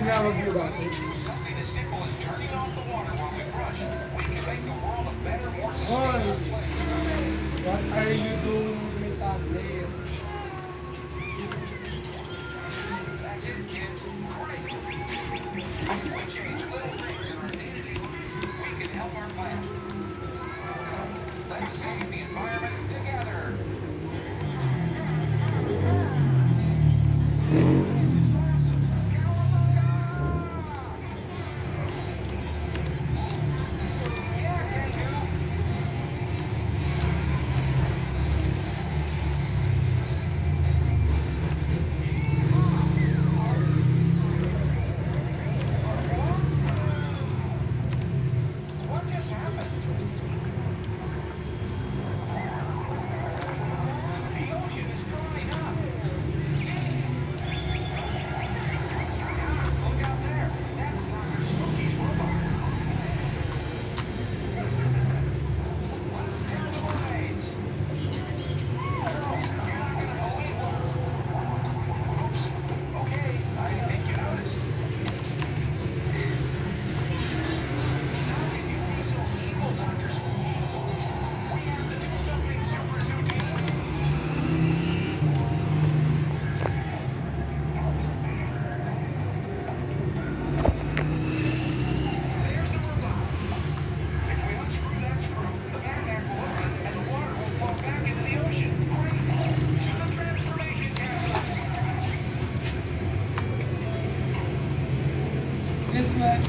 Something as simple as turning off the water while we brush. We can make the world a better, more sustainable place. What are you doing with my tablet? That's it, kids. Great. If we change little things in our day-to-day life, we can help our planet. Let's save the environment together. This is awesome. Cowabunga! Yeah, Kangaroo. What just happened? The ocean is drying up. Look out there. That's Dr. Spooky's robot. Let's tell the mermaids. Girls, you're not gonna believe it. Oops. Okay, I think you noticed. How can you be so evil, Dr. Spooky? We have to do something, Super Zooty. There's the robot. If we unscrew that screw, the magnet will open and the water will fall back into the ocean. Great! To the transformation capsules. Guess what?